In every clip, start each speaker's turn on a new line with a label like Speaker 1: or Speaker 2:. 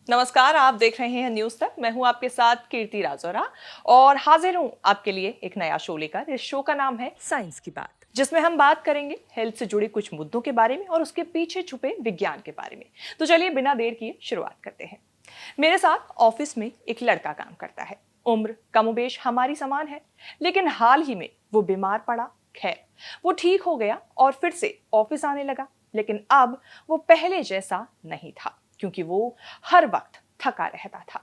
Speaker 1: नमस्कार, आप देख रहे हैं न्यूज तक। मैं हूं आपके साथ कीर्ति राजौरा और हाजिर हूं आपके लिए एक नया शो लेकर। इस शो का नाम है साइंस की बात, जिसमें हम बात करेंगे हेल्थ से जुड़े कुछ मुद्दों के बारे में और उसके पीछे छुपे विज्ञान के बारे में। तो चलिए बिना देर किए शुरुआत करते हैं। मेरे साथ ऑफिस में एक लड़का काम करता है। उम्र कमोबेश हमारी समान है, लेकिन हाल ही में वो बीमार पड़ा। खैर, वो ठीक हो गया और फिर से ऑफिस आने लगा, लेकिन अब वो पहले जैसा नहीं था, क्योंकि वो हर वक्त थका रहता था।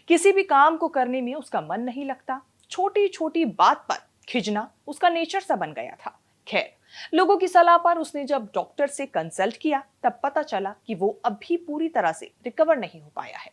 Speaker 1: किसी भी काम को करने में उसका मन नहीं लगता। छोटी छोटी बात पर खिजना उसका नेचर सा बन गया था। खैर, लोगों की सलाह पर उसने जब डॉक्टर से कंसल्ट किया, तब पता चला कि वो अभी पूरी तरह से रिकवर नहीं हो पाया है।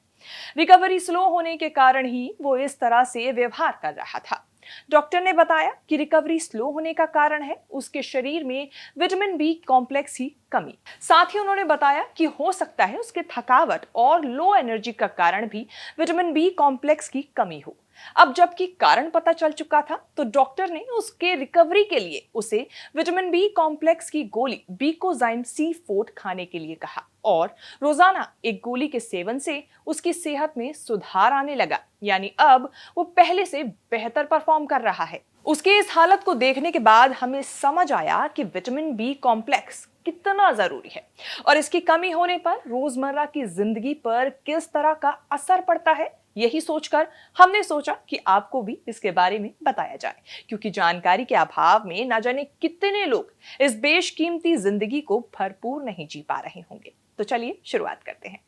Speaker 1: रिकवरी स्लो होने के कारण ही वो इस तरह से व्यवहार कर रहा था। डॉक्टर ने बताया कि रिकवरी स्लो होने का कारण है उसके शरीर में विटामिन बी कॉम्प्लेक्स की कमी। साथ ही उन्होंने बताया कि हो सकता है उसके थकावट और लो एनर्जी का कारण भी विटामिन बी कॉम्प्लेक्स की कमी हो। अब जबकि कारण पता चल चुका था, तो डॉक्टर ने उसके रिकवरी के लिए उसे विटामिन बी कॉम्प्लेक्स की गोली बीकोजाइम C4 खाने के लिए कहा और रोजाना एक गोली के सेवन से उसकी सेहत में सुधार आने लगा। यानी अब वो पहले से बेहतर परफॉर्म कर रहा है। उसके इस हालत को देखने के बाद हमें समझ आया कि विटामिन बी कॉम्प्लेक्स कितना जरूरी है और इसकी कमी होने पर रोजमर्रा की जिंदगी पर किस तरह का असर पड़ता है। यही सोचकर हमने सोचा कि आपको भी इसके बारे में बताया जाए, क्योंकि जानकारी के अभाव में न जाने कितने लोग इस बेशकीमती जिंदगी को भरपूर नहीं जी पा रहे होंगे। तो चलिए शुरुआत करते हैं।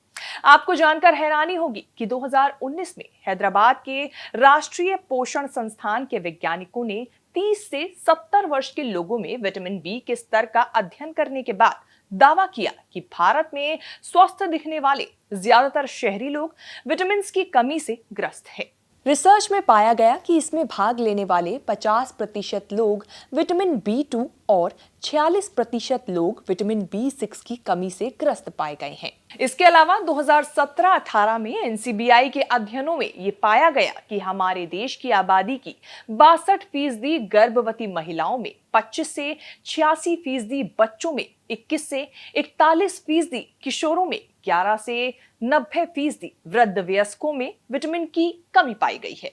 Speaker 1: आपको जानकर हैरानी होगी कि 2019 में हैदराबाद के राष्ट्रीय पोषण संस्थान के वैज्ञानिकों ने 30 से 70 वर्ष के लोगों में विटामिन बी के स्तर का अध्ययन करने के बाद दावा किया कि भारत में स्वस्थ दिखने वाले ज्यादातर शहरी लोग विटामिन की कमी से ग्रस्त हैं। रिसर्च में पाया गया कि इसमें भाग लेने वाले 50% लोग विटामिन B2 और 46% लोग विटामिन B6 की कमी से ग्रस्त पाए गए हैं। इसके अलावा 2017-18 में NCBI के अध्ययनों में ये पाया गया कि हमारे देश की आबादी की 62% गर्भवती महिलाओं में, 25 से 86% बच्चों में, 21 से 41% किशोरों में, 11 से 90% वृद्ध वयस्कों में विटामिन की कमी पाई गई है।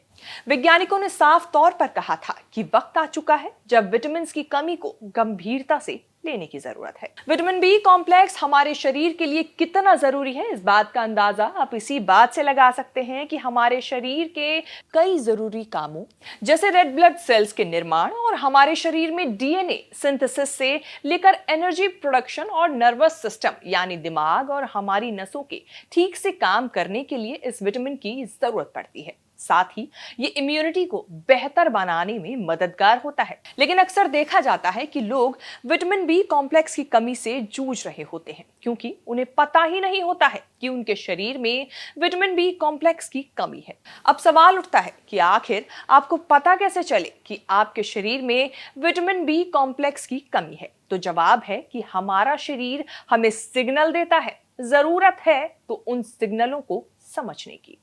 Speaker 1: वैज्ञानिकों ने साफ तौर पर कहा था कि वक्त आ चुका है जब विटामिन की कमी को गंभीरता से लेने की जरूरत है। विटामिन बी कॉम्प्लेक्स हमारे शरीर के लिए कितना जरूरी है, इस बात का अंदाजा आप इसी बात से लगा सकते हैं कि हमारे शरीर के कई जरूरी कामों जैसे रेड ब्लड सेल्स के निर्माण और हमारे शरीर में डीएनए सिंथेसिस से लेकर एनर्जी प्रोडक्शन और नर्वस सिस्टम यानी दिमाग और हमारी नसों के ठीक से काम करने के लिए इस विटामिन की जरूरत पड़ती है। साथ ही ये इम्यूनिटी को बेहतर बनाने में मददगार होता है। लेकिन अक्सर देखा जाता है कि लोग विटामिन बी कॉम्प्लेक्स की कमी से जूझ रहे होते हैं, क्योंकि उन्हें पता ही नहीं होता है कि उनके शरीर में विटामिन बी कॉम्प्लेक्स की कमी है। अब सवाल उठता है कि आखिर आपको पता कैसे चले कि आपके शरीर में विटामिन बी कॉम्प्लेक्स की कमी है? तो जवाब है कि हमारा शरीर हमें सिग्नल देता है। जरूरत है तो उन सिग्नलों को समझने की।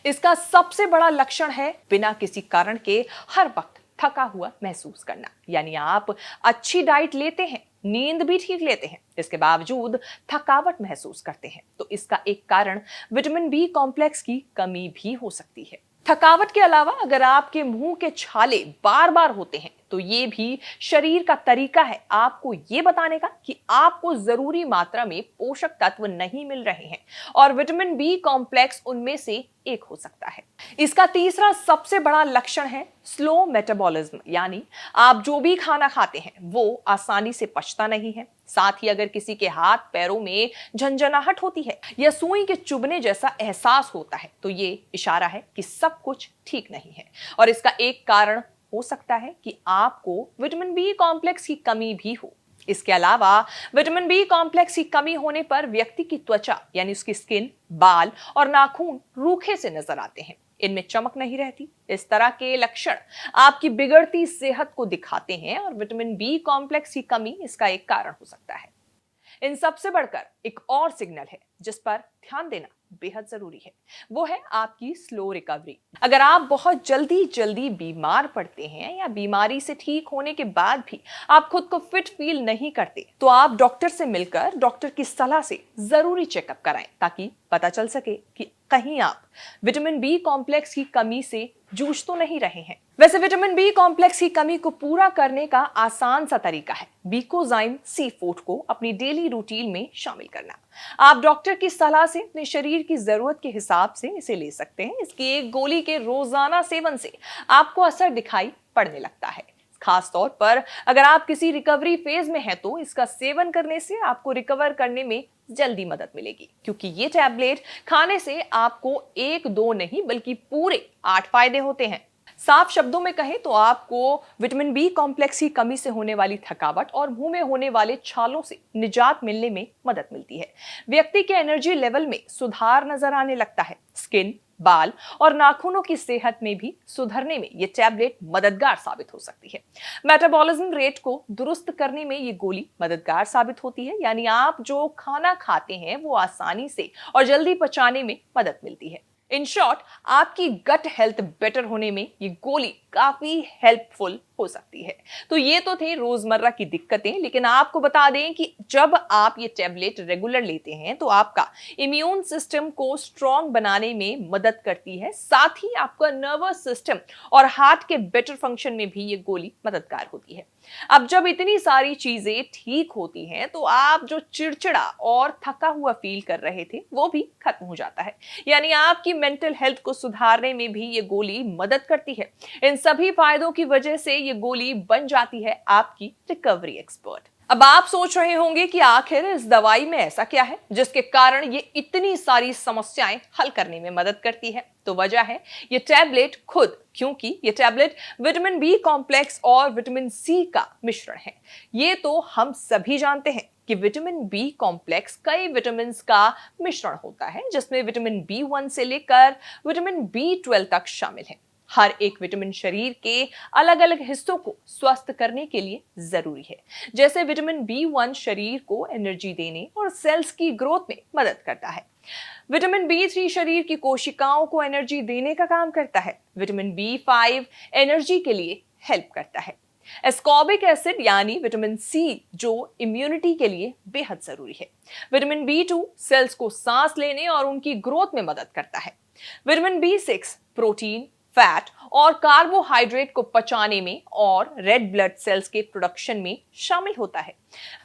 Speaker 1: इसका सबसे बड़ा लक्षण है बिना किसी कारण के हर वक्त थका हुआ महसूस करना। यानी आप अच्छी डाइट लेते हैं, नींद भी ठीक लेते हैं, इसके बावजूद थकावट महसूस करते हैं। तो इसका एक कारण विटामिन बी कॉम्प्लेक्स की कमी भी हो सकती है। थकावट के अलावा अगर आपके मुंह के छाले बार बार होते हैं, तो ये भी शरीर का तरीका है आपको ये बताने का कि आपको जरूरी मात्रा में पोषक तत्व नहीं मिल रहे हैं और विटामिन बी कॉम्प्लेक्स उनमें से एक हो सकता है। इसका तीसरा सबसे बड़ा लक्षण है स्लो मेटाबॉलिज्म, यानी आप जो भी खाना खाते हैं वो आसानी से पचता नहीं है। साथ ही अगर किसी के हाथ पैरों में झंझनाहट होती है या सुई के चुभने जैसा एहसास होता है, तो ये इशारा है कि सब कुछ ठीक नहीं है और इसका एक कारण हो सकता है कि आपको विटामिन बी कॉम्प्लेक्स की कमी भी हो। इसके अलावा विटामिन बी कॉम्प्लेक्स की कमी होने पर व्यक्ति की त्वचा यानी उसकी स्किन, बाल और नाखून रूखे से नजर आते हैं, इनमें चमक नहीं रहती। इस तरह के लक्षण आपकी बिगड़ती सेहत को दिखाते हैं और विटामिन बी कॉम्प्लेक्स की कमी इसका एक कारण हो सकता है। इन सबसे बढ़कर एक और सिग्नल है जिस पर ध्यान देना बेहद जरूरी है, वो है आपकी स्लो रिकवरी। अगर आप बहुत जल्दी बीमार पड़ते हैं या बीमारी से ठीक होने के बाद भी आप खुद को फिट फील नहीं करते, तो आप डॉक्टर से मिलकर डॉक्टर की सलाह से जरूरी चेकअप कराएं ताकि पता चल सके कि कहीं आप विटामिन बी कॉम्प्लेक्स की कमी से जूझ तो नहीं रहे हैं। वैसे विटामिन बी कॉम्प्लेक्स की कमी को पूरा करने का आसान सा तरीका है बीकोजाइम C4 को अपनी डेली रूटीन में शामिल करना। आप डॉक्टर की सलाह से अपने शरीर की जरूरत के हिसाब से इसे ले सकते हैं। इसकी एक गोली के रोजाना सेवन से आपको असर दिखाई पड़ने लगता है। खास तौर पर अगर आप किसी रिकवरी फेज में हैं तो इसका सेवन करने से आपको रिकवर करने में जल्दी मदद मिलेगी, क्योंकि ये टैबलेट खाने से आपको 1-2 नहीं बल्कि पूरे 8 फायदे होते हैं। साफ शब्दों में कहें तो आपको विटामिन बी कॉम्प्लेक्स की कमी से होने वाली थकावट और मुंह में होने वाले छालों से निजात मिलने में मदद मिलती है। व्यक्ति के एनर्जी लेवल में सुधार नजर आने लगता है। स्किन, बाल और नाखूनों की सेहत में भी सुधरने में ये टैबलेट मददगार साबित हो सकती है। मेटाबॉलिज्म रेट को दुरुस्त करने में ये गोली मददगार साबित होती है, यानी आप जो खाना खाते हैं वो आसानी से और जल्दी पचाने में मदद मिलती है। इन शॉर्ट, आपकी गट हेल्थ बेटर होने में ये गोली काफी हेल्पफुल हो सकती है। तो ये तो थे रोजमर्रा की दिक्कतें, लेकिन आपको बता दें कि जब आप ये टैबलेट रेगुलर लेते हैं तो आपका इम्यून सिस्टम को स्ट्रांग बनाने में मदद करती है। साथ ही आपका नर्वस सिस्टम और हार्ट के बेटर फंक्शन में भी ये गोली मददगार होती है। अब जब इतनी सारी चीजें ठीक होती हैं तो आप जो चिड़चिड़ा और थका हुआ फील कर रहे थे वो भी खत्म हो जाता है, यानी आपकी मेंटल हेल्थ को सुधारने में भी ये गोली मदद करती है। इन सभी फायदों की वजह से ये गोली बन जाती है आपकी रिकवरी एक्सपर्ट। अब आप सोच रहे होंगे कि आखिर इस दवाई में ऐसा क्या है जिसके कारण ये इतनी सारी समस्याएं हल करने में मदद करती है। तो वजह है ये टैबलेट खुद, क्योंकि ये टैबलेट विटामिन बी कॉम्प्लेक्स और विटामिन सी का मिश्रण है। ये तो हम सभी जानते हैं कि विटामिन बी कॉम्प्लेक्स कई विटामिन का मिश्रण होता है, जिसमें विटामिन B1 से लेकर विटामिन B12 तक शामिल है। हर एक विटामिन शरीर के अलग अलग हिस्सों को स्वस्थ करने के लिए जरूरी है। जैसे विटामिन B1 शरीर को एनर्जी देने और सेल्स की ग्रोथ में मदद करता है। विटामिन B3 शरीर की कोशिकाओं को एनर्जी देने का काम करता है। विटामिन B5 एनर्जी के लिए हेल्प करता है। एस्कॉर्बिक एसिड यानी विटामिन सी जो इम्यूनिटी के लिए बेहद जरूरी है। विटामिन B2 सेल्स को सांस लेने और उनकी ग्रोथ में मदद करता है। विटामिन B6 प्रोटीन, फैट और कार्बोहाइड्रेट को पचाने में और रेड ब्लड सेल्स के प्रोडक्शन में शामिल होता है।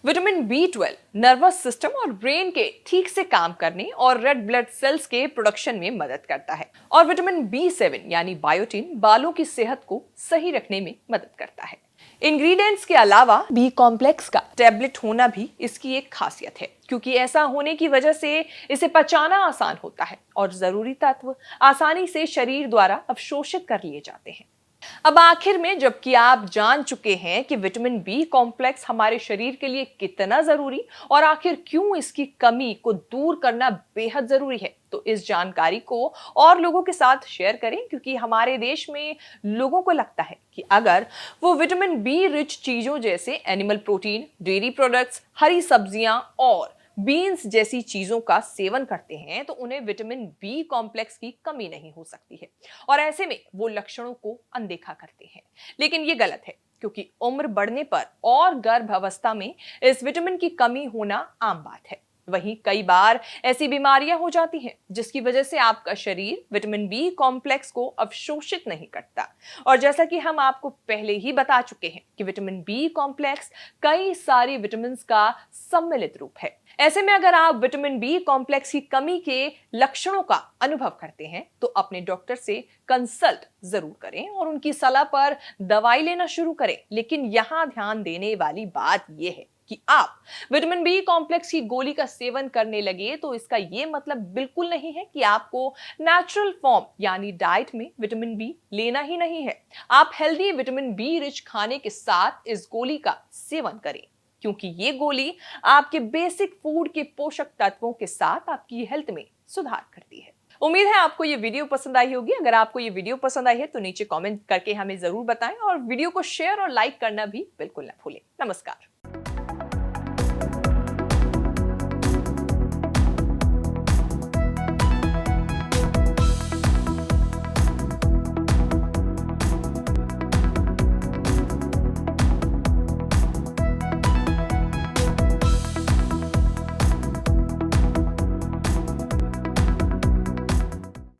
Speaker 1: विटामिन B12 नर्वस सिस्टम और ब्रेन के ठीक से काम करने और रेड ब्लड सेल्स के प्रोडक्शन में मदद करता है। और विटामिन B7 यानी बायोटिन बालों की सेहत को सही रखने में मदद करता है। इंग्रेडिएंट्स के अलावा बी कॉम्प्लेक्स का टैबलेट होना भी इसकी एक खासियत है, क्योंकि ऐसा होने की वजह से इसे पचाना आसान होता है और जरूरी तत्व आसानी से शरीर द्वारा अवशोषित कर लिए जाते हैं। अब आखिर में जबकि आप जान चुके हैं कि विटामिन बी कॉम्प्लेक्स हमारे शरीर के लिए कितना जरूरी और आखिर क्यों इसकी कमी को दूर करना बेहद जरूरी है, तो इस जानकारी को और लोगों के साथ शेयर करें, क्योंकि हमारे देश में लोगों को लगता है कि अगर वो विटामिन बी रिच चीजों जैसे एनिमल प्रोटीन, डेयरी प्रोडक्ट्स, हरी सब्जियां और बीन्स जैसी चीजों का सेवन करते हैं तो उन्हें विटामिन बी कॉम्प्लेक्स की कमी नहीं हो सकती है, और ऐसे में वो लक्षणों को अनदेखा करते हैं। लेकिन ये गलत है, क्योंकि उम्र बढ़ने पर और गर्भावस्था में इस विटामिन की कमी होना आम बात है। वहीं कई बार ऐसी बीमारियां हो जाती हैं जिसकी वजह से आपका शरीर विटामिन बी कॉम्प्लेक्स को अवशोषित नहीं करता। और जैसा कि हम आपको पहले ही बता चुके हैं कि विटामिन बी कॉम्प्लेक्स कई सारी विटामिन का सम्मिलित रूप है। ऐसे में अगर आप विटामिन बी कॉम्प्लेक्स की कमी के लक्षणों का अनुभव करते हैं तो अपने डॉक्टर से कंसल्ट जरूर करें और उनकी सलाह पर दवाई लेना शुरू करें। लेकिन यहाँ ध्यान देने वाली बात यह है कि आप विटामिन बी कॉम्प्लेक्स की गोली का सेवन करने लगे तो इसका यह मतलब बिल्कुल नहीं है कि आपको नेचुरल फॉर्म यानी डाइट में विटामिन बी लेना ही नहीं है। आप हेल्दी विटामिन बी रिच खाने के साथ इस गोली का सेवन करें, क्योंकि ये गोली आपके बेसिक फूड के पोषक तत्वों के साथ आपकी हेल्थ में सुधार करती है। उम्मीद है आपको ये वीडियो पसंद आई होगी। अगर आपको ये वीडियो पसंद आई है तो नीचे कमेंट करके हमें जरूर बताएं और वीडियो को शेयर और लाइक करना भी बिल्कुल ना भूलें। नमस्कार।